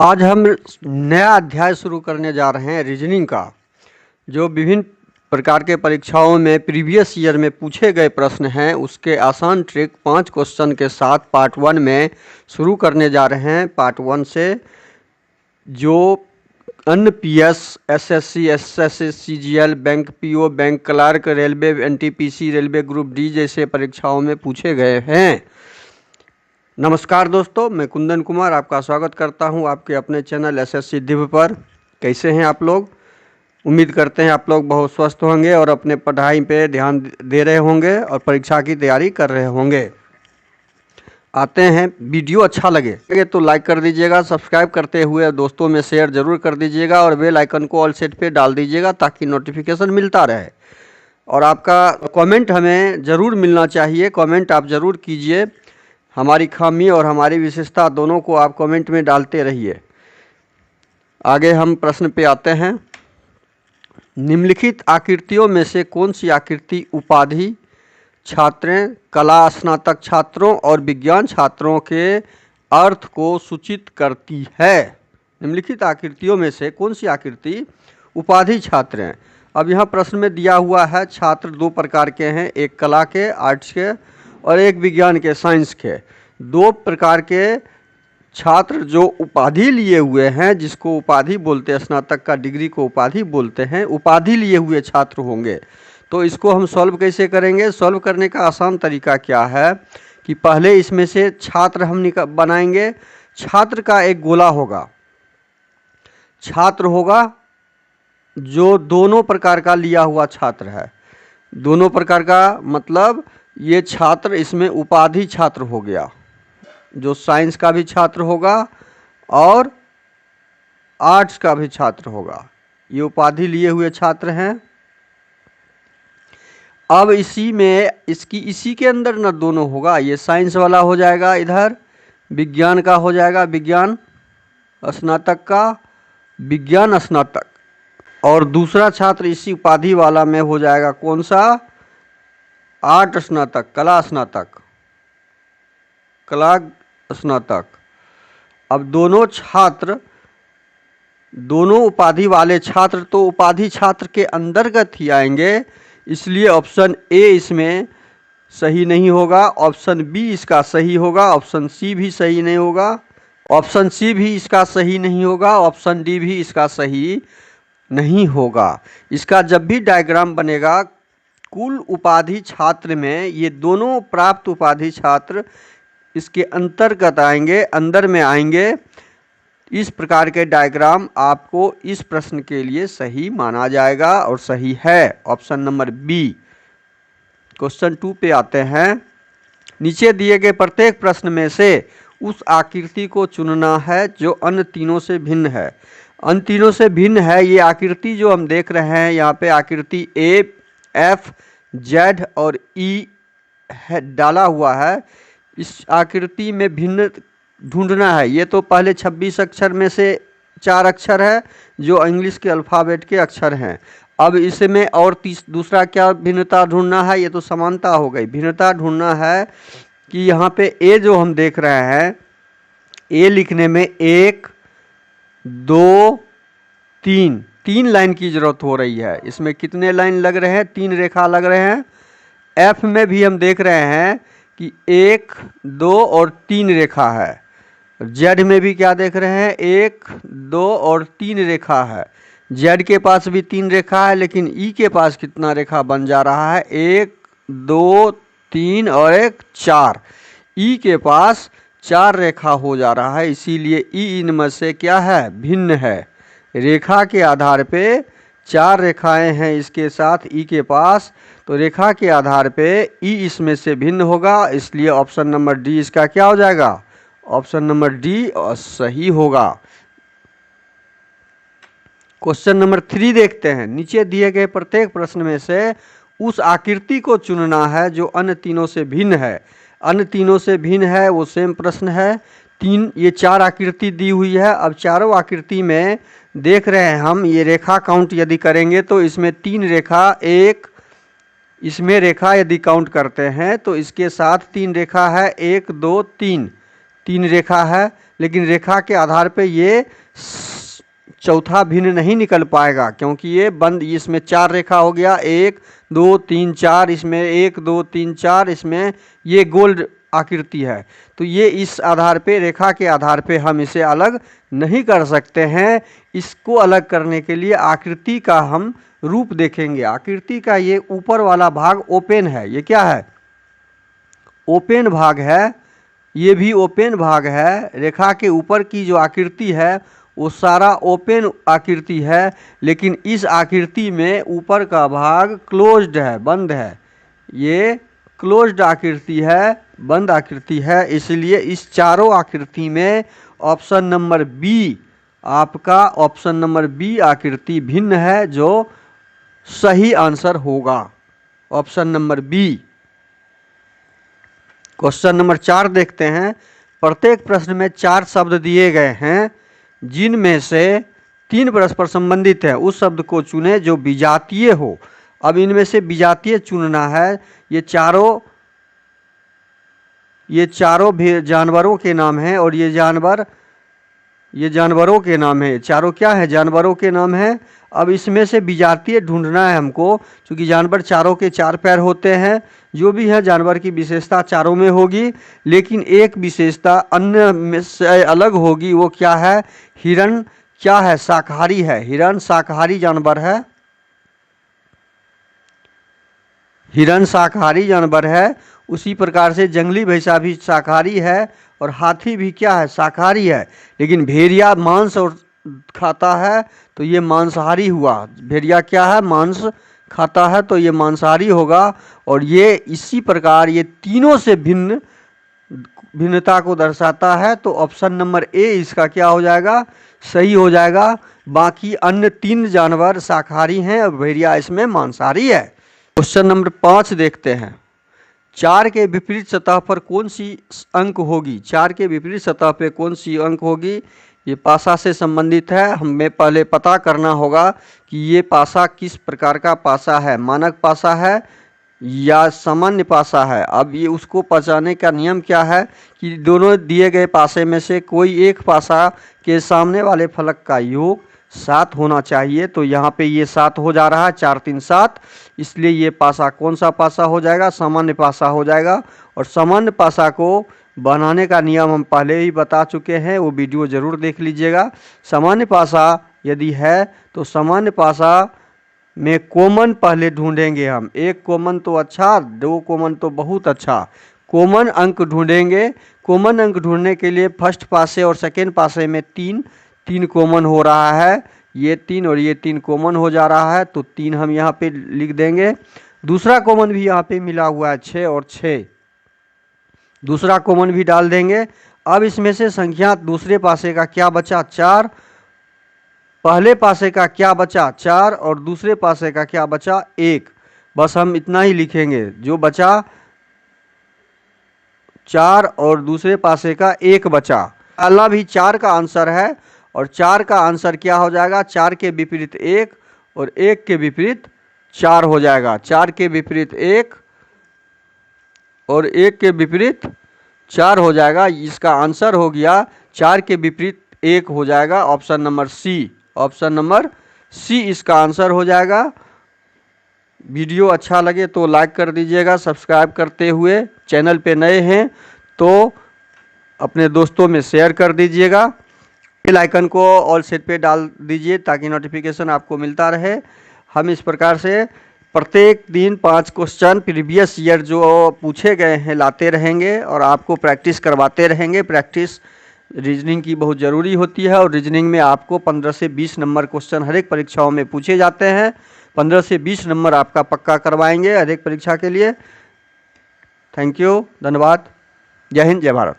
आज हम नया अध्याय शुरू करने जा रहे हैं रीजनिंग का। जो विभिन्न प्रकार के परीक्षाओं में प्रीवियस ईयर में पूछे गए प्रश्न हैं उसके आसान ट्रिक 5 क्वेश्चन के साथ पार्ट 1 में शुरू करने जा रहे हैं। पार्ट 1 से जो अन्य PS, SSC, SSC, CGL, bank PO, bank clerk, railway, NTPC, railway group D जैसे परीक्षाओं में पूछे गए हैं। नमस्कार दोस्तों, मैं कुंदन कुमार आपका स्वागत करता हूं आपके अपने चैनल एसएससी दिव्य पर। कैसे हैं आप लोग? उम्मीद करते हैं आप लोग बहुत स्वस्थ होंगे और अपने पढ़ाई पे ध्यान दे रहे होंगे और परीक्षा की तैयारी कर रहे होंगे। आते हैं, वीडियो अच्छा लगे तो लाइक कर दीजिएगा, सब्सक्राइब करते हुए दोस्तों में शेयर ज़रूर कर दीजिएगा और बेल आइकन को ऑल सेट पे डाल दीजिएगा ताकि नोटिफिकेशन मिलता रहे। और आपका कमेंट हमें ज़रूर मिलना चाहिए, कमेंट आप ज़रूर कीजिए। हमारी खामी और हमारी विशेषता दोनों को आप कमेंट में डालते रहिए। आगे हम प्रश्न पे आते हैं। निम्नलिखित आकृतियों में से कौन सी आकृति उपाधि छात्रें, कला स्नातक छात्रों और विज्ञान छात्रों के अर्थ को सूचित करती है? निम्नलिखित आकृतियों में से कौन सी आकृति उपाधि छात्रें? अब यहाँ प्रश्न में दिया हुआ है छात्र दो प्रकार के हैं, एक कला के, आर्ट्स के, और एक विज्ञान के, साइंस के। दो प्रकार के छात्र जो उपाधि लिए हुए हैं, जिसको उपाधि बोलते हैं, स्नातक का डिग्री को उपाधि बोलते हैं, उपाधि लिए हुए छात्र होंगे। तो इसको हम सॉल्व कैसे करेंगे? सॉल्व करने का आसान तरीका क्या है कि पहले इसमें से छात्र हम बनाएंगे। छात्र का एक गोला होगा, छात्र होगा जो दोनों प्रकार का लिया हुआ छात्र है। दोनों प्रकार का मतलब ये छात्र इसमें उपाधि छात्र हो गया, जो साइंस का भी छात्र होगा और आर्ट्स का भी छात्र होगा। ये उपाधि लिए हुए छात्र हैं। अब इसी में इसी के अंदर न दोनों होगा, ये साइंस वाला हो जाएगा, इधर विज्ञान का हो जाएगा, विज्ञान स्नातक का विज्ञान स्नातक, और दूसरा छात्र इसी उपाधि वाला में हो जाएगा कौन सा? आर्ट स्नातक, कला स्नातक, कला स्नातक। अब दोनों छात्र, दोनों उपाधि वाले छात्र तो उपाधि छात्र के अंतर्गत ही आएंगे, इसलिए ऑप्शन ए इसमें सही नहीं होगा, ऑप्शन बी इसका सही होगा, ऑप्शन सी भी सही नहीं होगा, ऑप्शन सी भी इसका सही नहीं होगा, ऑप्शन डी भी इसका सही नहीं होगा। इसका जब भी डायग्राम बनेगा कुल उपाधि छात्र में ये दोनों प्राप्त उपाधि छात्र इसके अंतर्गत आएंगे, अंदर में आएंगे। इस प्रकार के डायग्राम आपको इस प्रश्न के लिए सही माना जाएगा और सही है ऑप्शन नंबर बी। क्वेश्चन 2 पे आते हैं। नीचे दिए गए प्रत्येक प्रश्न में से उस आकृति को चुनना है जो अन्य तीनों से भिन्न है। अन्य तीनों से भिन्न है ये आकृति जो हम देख रहे हैं यहाँ पे, आकृति ए, एफ, जेड और ई डाला हुआ है। इस आकृति में भिन्न ढूंढना है। ये तो पहले 26 अक्षर में से 4 अक्षर है जो इंग्लिश के अल्फ़ाबेट के अक्षर हैं। अब इसमें और दूसरा क्या भिन्नता ढूंढना है? ये तो समानता हो गई। भिन्नता ढूंढना है कि यहाँ पे ए जो हम देख रहे हैं, ए लिखने में 1, 2, 3 लाइन की जरूरत हो रही है। इसमें कितने लाइन लग रहे हैं? 3 रेखा लग रहे हैं। एफ में भी हम देख रहे हैं कि 1, 2 और 3 रेखा है। जेड में भी क्या देख रहे हैं? 1, 2 और 3 रेखा है। जेड के पास भी 3 रेखा है, लेकिन ई के पास कितना रेखा बन जा रहा है? 1, 2, 3 और 1, 4। ई के पास 4 रेखा हो जा रहा है, इसीलिए ई इनमें से क्या है? भिन्न है। रेखा के आधार पे 4 रेखाएं हैं इसके साथ ई के पास, तो रेखा के आधार पे ई इसमें से भिन्न होगा, इसलिए ऑप्शन नंबर डी इसका क्या हो जाएगा? ऑप्शन नंबर डी सही होगा। क्वेश्चन नंबर 3 देखते हैं। नीचे दिए गए प्रत्येक प्रश्न में से उस आकृति को चुनना है जो अन्य तीनों से भिन्न है। अन्य तीनों से भिन्न है वो सेम प्रश्न है। ये 4 आकृति दी हुई है। अब चारों आकृति में देख रहे हैं हम, ये रेखा काउंट यदि करेंगे तो इसमें 3 रेखा, एक इसमें रेखा यदि काउंट करते हैं तो इसके साथ 3 रेखा है, 1, 2, 3 रेखा है। लेकिन रेखा के आधार पे ये चौथा भिन्न नहीं निकल पाएगा, क्योंकि ये बंद, इसमें 4 रेखा हो गया, 1 2 3 4, इसमें 1 2 3 4, इसमें ये गोल आकृति है। तो ये इस आधार पे, रेखा के आधार पे हम इसे अलग नहीं कर सकते हैं। इसको अलग करने के लिए आकृति का हम रूप देखेंगे। आकृति का ये ऊपर वाला भाग ओपन है, ये क्या है? ओपन भाग है, ये भी ओपन भाग है। रेखा के ऊपर की जो आकृति है वो सारा ओपन आकृति है, लेकिन इस आकृति में ऊपर का भाग क्लोज्ड है, बंद है। ये क्लोज्ड आकृति है, बंद आकृति है। इसलिए इस चारों आकृति में ऑप्शन नंबर बी, आपका ऑप्शन नंबर बी आकृति भिन्न है, जो सही आंसर होगा, option number B. Question number 4 देखते हैं। प्रत्येक प्रश्न में 4 शब्द दिए गए हैं, जिनमें से 3 परस्पर संबंधित है। उस शब्द को चुने जो विजातीय हो। अब इनमें से विजातीय चुनना है। ये चारों भी जानवरों के नाम हैं, और ये जानवरों के नाम है। चारों क्या है? जानवरों के नाम है। अब इसमें से विजातीय ढूंढना है हमको, क्योंकि जानवर चारों के 4 पैर होते हैं। जो भी है जानवर की विशेषता चारों में होगी, लेकिन एक विशेषता अन्य में से अलग होगी। वो क्या है? हिरण क्या है? शाकाहारी है। हिरण शाकाहारी जानवर है। हिरण शाकाहारी जानवर है। उसी प्रकार से जंगली भैंसा भी शाकाहारी है, और हाथी भी क्या है? शाकाहारी है। लेकिन भेड़िया मांस और खाता है, तो ये मांसाहारी हुआ। भेड़िया क्या है? मांस खाता है, तो ये मांसाहारी होगा। और ये इसी प्रकार ये तीनों से भिन्नता को दर्शाता है। तो ऑप्शन नंबर ए इसका क्या हो जाएगा? सही हो जाएगा। बाकी अन्य 3 जानवर शाकाहारी हैं, और भेड़िया इसमें मांसाहारी है। क्वेश्चन नंबर 5 देखते हैं। 4 के विपरीत सतह पर कौन सी अंक होगी? 4 के विपरीत सतह पे कौन सी अंक होगी? ये पासा से संबंधित है। हमें पहले पता करना होगा कि ये पासा किस प्रकार का पासा है, मानक पासा है या सामान्य पासा है। अब ये उसको पहचानने का नियम क्या है कि दोनों दिए गए पासे में से कोई एक पासा के सामने वाले फलक का योग 7 होना चाहिए। तो यहाँ पे ये 7 हो जा रहा है, 4 3 7। इसलिए ये पासा कौन सा पासा हो जाएगा? सामान्य पासा हो जाएगा। और सामान्य पासा को बनाने का नियम हम पहले ही बता चुके हैं, वो वीडियो ज़रूर देख लीजिएगा। सामान्य पासा यदि है तो सामान्य पासा में कॉमन पहले ढूंढेंगे हम। 1 कॉमन तो अच्छा, 2 कॉमन तो बहुत अच्छा। कॉमन अंक ढूंढेंगे। कॉमन अंक ढूंढने के लिए फर्स्ट पासे और सेकेंड पासे में 3 कॉमन हो रहा है। ये 3 और ये 3 कॉमन हो जा रहा है, तो 3 हम यहाँ पे लिख देंगे। दूसरा कॉमन भी यहाँ पे मिला हुआ है, 6 और 6, दूसरा कॉमन भी डाल देंगे। अब इसमें से संख्या दूसरे पासे का क्या बचा? 4। पहले पासे का क्या बचा? 4, और दूसरे पासे का क्या बचा? 1। बस हम इतना ही लिखेंगे। जो बचा 4 और दूसरे पासे का 1 बचा। अल्लाह भी 4 का आंसर है, और 4 का आंसर क्या हो जाएगा? 4 के विपरीत 1 और 1 के विपरीत 4 हो जाएगा। 4 के विपरीत 1 और 1 के विपरीत 4 हो जाएगा। इसका आंसर हो गया 4 के विपरीत 1 हो जाएगा, option number C. Option number C इसका आंसर हो जाएगा। वीडियो अच्छा लगे तो लाइक कर दीजिएगा। सब्सक्राइब करते हुए, चैनल पे नए हैं तो अपने दोस्तों में शेयर कर दीजिएगा। बेल आइकन को ऑल सेट पे डाल दीजिए ताकि नोटिफिकेशन आपको मिलता रहे। हम इस प्रकार से प्रत्येक दिन 5 क्वेश्चन प्रीवियस ईयर जो पूछे गए हैं लाते रहेंगे, और आपको प्रैक्टिस करवाते रहेंगे। प्रैक्टिस रीजनिंग की बहुत ज़रूरी होती है, और रीजनिंग में आपको 15 से 20 नंबर क्वेश्चन हर एक परीक्षाओं में पूछे जाते हैं। 15 से 20 नंबर आपका पक्का करवाएंगे हर एक परीक्षा के लिए। थैंक यू, धन्यवाद। जय हिंद, जय भारत।